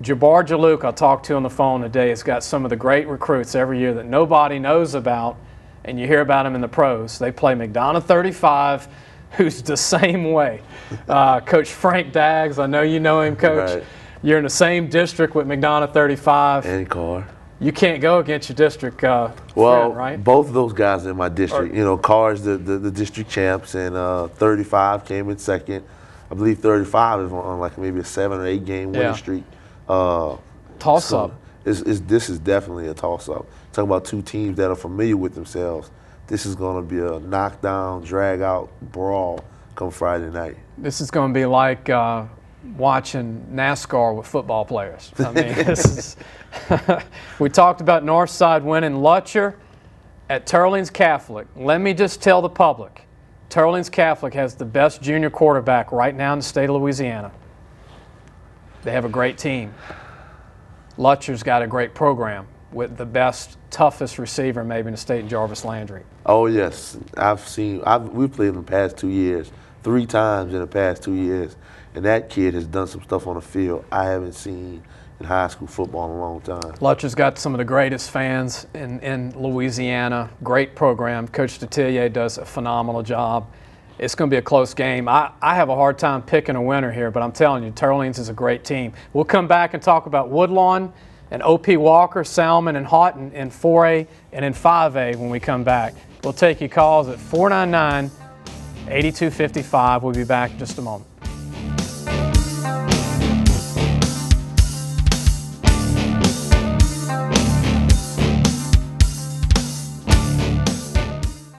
Jabbar Jalouk, I talked to on the phone today, has got some of the great recruits every year that nobody knows about, and you hear about them in the pros. They play McDonough 35, who's the same way. Coach Frank Daggs, I know you know him, Coach. Right. You're in the same district with McDonough 35. And Carr. You can't go against your district friend, right? Both of those guys in my district. Carr's the district champs, and 35 came in second. I believe 35 is on like maybe a 7 or 8 game winning streak. Toss-up. This is definitely a toss-up. Talking about two teams that are familiar with themselves. This is going to be a knockdown, drag-out brawl come Friday night. This is going to be like watching NASCAR with football players. I mean, this is we talked about Northside winning Lutcher at Turlings Catholic. Let me just tell the public, Turlings Catholic has the best junior quarterback right now in the state of Louisiana. They have a great team. Lutcher's got a great program with the best, toughest receiver maybe in the state, Jarvis Landry. Oh, yes. We've played in the past 2 years, 3 times in the past 2 years, and that kid has done some stuff on the field I haven't seen in high school football in a long time. Lutcher's got some of the greatest fans in Louisiana. Great program. Coach Detillier does a phenomenal job. It's going to be a close game. I have a hard time picking a winner here, but I'm telling you, Turlings is a great team. We'll come back and talk about Woodlawn and O.P. Walker, Salmon, and Houghton in 4A and in 5A when we come back. We'll take your calls at 499-8255. We'll be back in just a moment.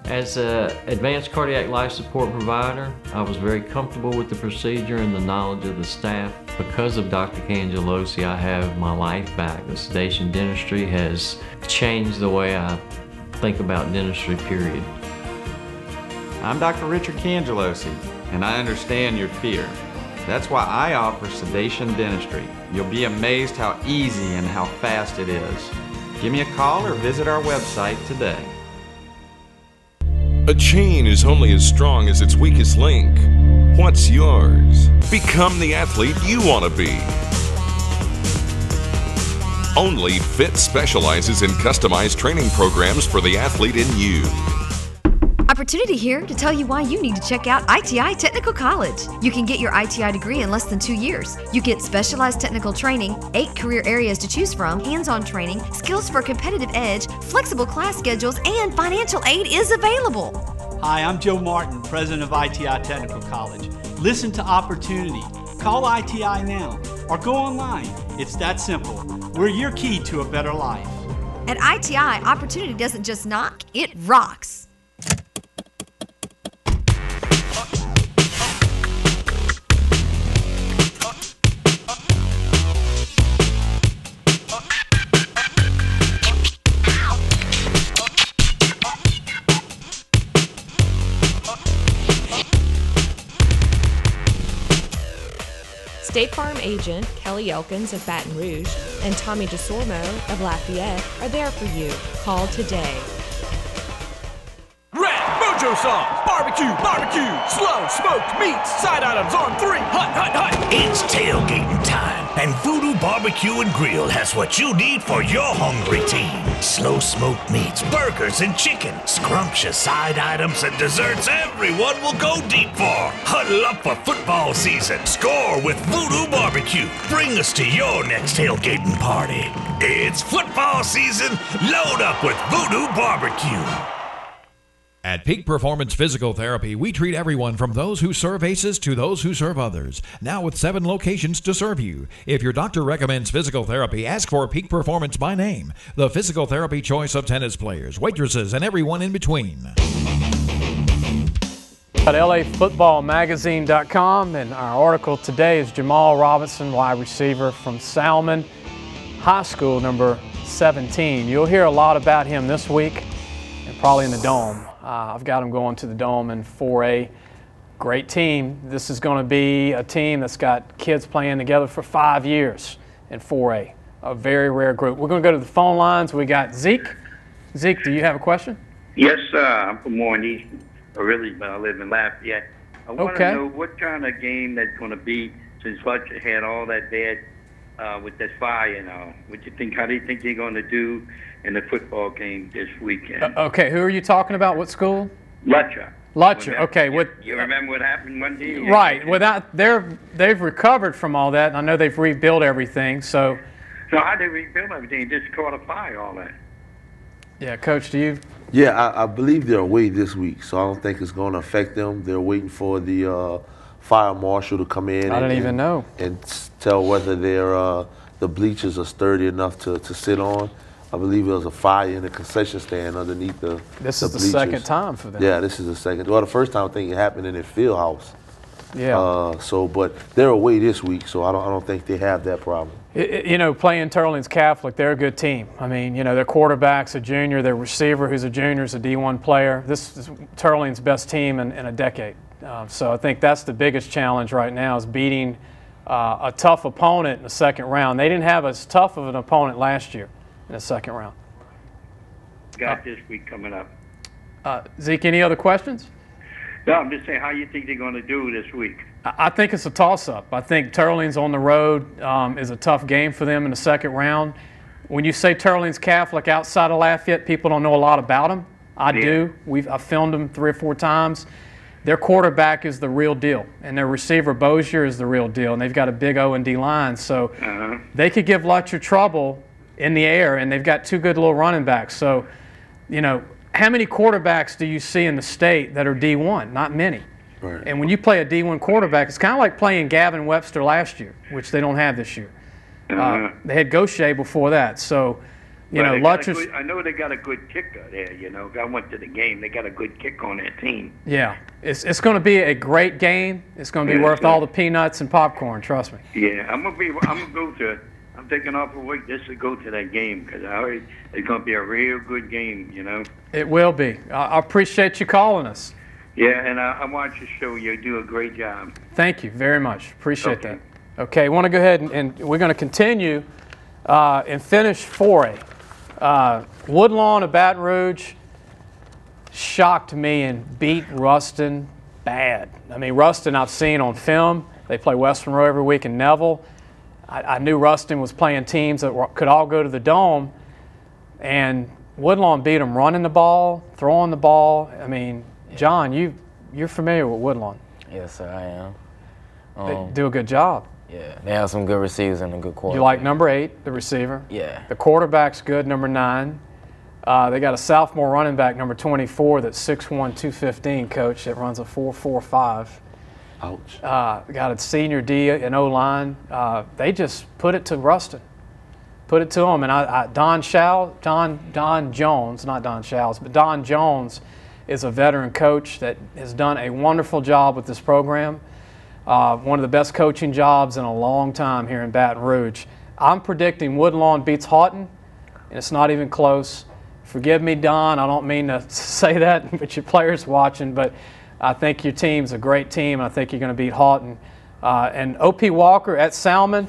As an advanced cardiac life support provider, I was very comfortable with the procedure and the knowledge of the staff. Because of Dr. Cangelosi, I have my life back. The sedation dentistry has changed the way I think about dentistry, period. I'm Dr. Richard Cangelosi, and I understand your fear. That's why I offer sedation dentistry. You'll be amazed how easy and how fast it is. Give me a call or visit our website today. A chain is only as strong as its weakest link. What's yours? Become the athlete you want to be. Only Fit specializes in customized training programs for the athlete in you. Opportunity here to tell you why you need to check out ITI Technical College. You can get your ITI degree in less than 2 years. You get specialized technical training, 8 career areas to choose from, hands-on training, skills for competitive edge, flexible class schedules, and financial aid is available. Hi, I'm Joe Martin, president of ITI Technical College. Listen to Opportunity. Call ITI now or go online. It's that simple. We're your key to a better life. At ITI, opportunity doesn't just knock, it rocks. State Farm agent Kelly Elkins of Baton Rouge and Tommy DeSormo of Lafayette are there for you. Call today. Red Mojo sauce, barbecue, slow smoked meats, side items on 3. Hot. It's tailgating time, and Voodoo Barbecue and Grill has what you need for your hungry team. Slow smoked meats, burgers and chicken, scrumptious side items and desserts everyone will go deep for. Huddle up for football season. Score with Voodoo Barbecue. Bring us to your next tailgating party. It's football season. Load up with Voodoo Barbecue. At Peak Performance Physical Therapy, we treat everyone from those who serve ACEs to those who serve others. Now with 7 locations to serve you. If your doctor recommends physical therapy, ask for Peak Performance by name. The physical therapy choice of tennis players, waitresses, and everyone in between. At LAFootballMagazine.com, and our article today is Jamal Robinson, wide receiver from Salmon High School, number 17. You'll hear a lot about him this week and probably in the Dome. I've got him going to the Dome in 4A. Great team. This is going to be a team that's got kids playing together for 5 years in 4A. A very rare group. We're going to go to the phone lines. We got Zeke. Zeke, do you have a question? Yes, sir. I'm from Warren East, originally, but I live in Lafayette. I want to know what kind of game that's going to be, since Fletcher had all that bad with that fire and all. What you think? How do you think they're going to do in the football game this weekend? Okay, who are you talking about? What school? Lutcher. Okay. You remember what happened one day? Right. They've recovered from all that, and I know they've rebuilt everything. So how did they rebuild everything? Just caught a fire, all that. Yeah, Coach, do you? Yeah, I believe they're away this week, so I don't think it's going to affect them. They're waiting for the fire marshal to come in. I didn't even know. And tell whether the bleachers are sturdy enough to sit on. I believe there was a fire in the concession stand underneath the This is the bleachers. second time for them. Yeah, this is the second. Well, the first time I think it happened in the field house. Yeah. But they're away this week, so I don't think they have that problem. Playing Turlings Catholic, they're a good team. I mean, their quarterback's a junior, their receiver, who's a junior, is a D1 player. This is Turlings' best team in a decade. So I think that's the biggest challenge right now, is beating a tough opponent in the second round. They didn't have as tough of an opponent last year in the second round. Got this week coming up. Zeke, any other questions? No, I'm just saying, how you think they're going to do this week? I think it's a toss-up. I think Turlings on the road is a tough game for them in the second round. When you say Turlings Catholic outside of Lafayette, people don't know a lot about them. I do. I've filmed them 3 or 4 times. Their quarterback is the real deal, and their receiver, Bozier, is the real deal, and they've got a big O&D line. So they could give Lutcher trouble in the air, and they've got 2 good little running backs. So, how many quarterbacks do you see in the state that are D1? Not many. Right. And when you play a D1 quarterback, it's kind of like playing Gavin Webster last year, which they don't have this year. They had Gaucher before that. So, Lutcher's... I know they got a good kicker there, I went to the game. They got a good kick on their team. Yeah. It's going to be a great game. It's going to be worth all the peanuts and popcorn, trust me. Yeah, I'm going to go to it. I'm taking off a week just to go to that game because I heard it's going to be a real good game, It will be. I appreciate you calling us. Yeah, and I watch the show. You do a great job. Thank you very much. Appreciate that. Okay, I want to go ahead and we're going to continue and finish 4A. Woodlawn of Baton Rouge shocked me and beat Ruston bad. I mean, Ruston I've seen on film. They play West Monroe every week in Neville. I knew Ruston was playing teams that could all go to the Dome, and Woodlawn beat them running the ball, throwing the ball. I mean, John, you're familiar with Woodlawn. Yes, sir, I am. They do a good job. Yeah, they have some good receivers and a good quarterback. You like number 8, the receiver? Yeah. The quarterback's good, number 9. They got a sophomore running back, number 24, that's 6'1", 215, coach, that runs a 4.45. Ouch. Got a senior D in O-line. They just put it to Ruston. Put it to them. And Don Jones, not Don Shouts, but Don Jones is a veteran coach that has done a wonderful job with this program. One of the best coaching jobs in a long time here in Baton Rouge. I'm predicting Woodlawn beats Houghton, and it's not even close. Forgive me, Don, I don't mean to say that, but your players watching, but I think your team's a great team, and I think you're going to beat Houghton. And O.P. Walker at Salmon.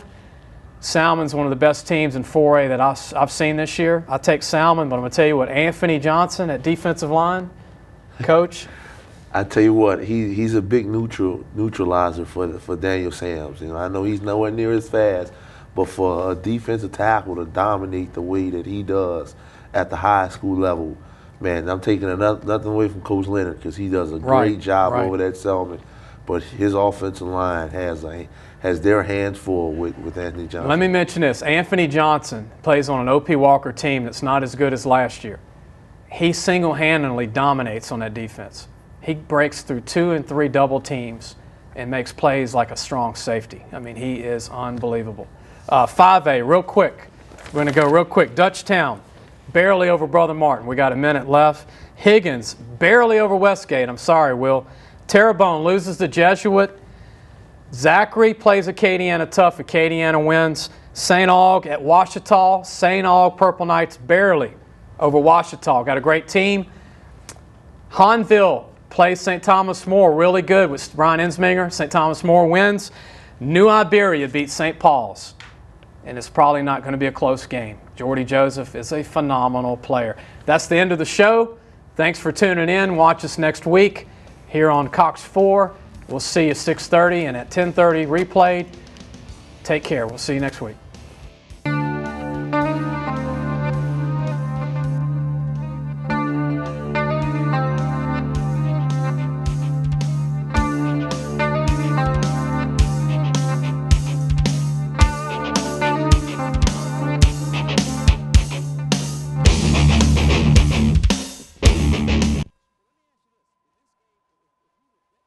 Salmon's one of the best teams in 4A that I've seen this year. I take Salmon, but I'm going to tell you what, Anthony Johnson at defensive line, coach. I tell you what, he's a big neutralizer for Daniel Sams. You know, I know he's nowhere near as fast, but for a defensive tackle to dominate the way that he does at the high school level, man, I'm taking nothing away from Coach Leonard because he does a great job over that Selman. But his offensive line has their hands full with Anthony Johnson. Let me mention this. Anthony Johnson plays on an O.P. Walker team that's not as good as last year. He single-handedly dominates on that defense. He breaks through 2 and 3 double teams and makes plays like a strong safety. I mean, he is unbelievable. 5A, real quick. We're going to go real quick. Dutchtown, barely over Brother Martin. We got a minute left. Higgins, barely over Westgate. I'm sorry, Will. Terrebonne loses to Jesuit. Zachary plays Acadiana tough. Acadiana wins. St. Aug at Ouachita. St. Aug Purple Knights barely over Ouachita. Got a great team. Hanville plays St. Thomas More really good with Ryan Insminger. St. Thomas More wins. New Iberia beats St. Paul's. And it's probably not going to be a close game. Jordy Joseph is a phenomenal player. That's the end of the show. Thanks for tuning in. Watch us next week here on Cox 4. We'll see you at 6:30 and at 10:30 replayed. Take care. We'll see you next week.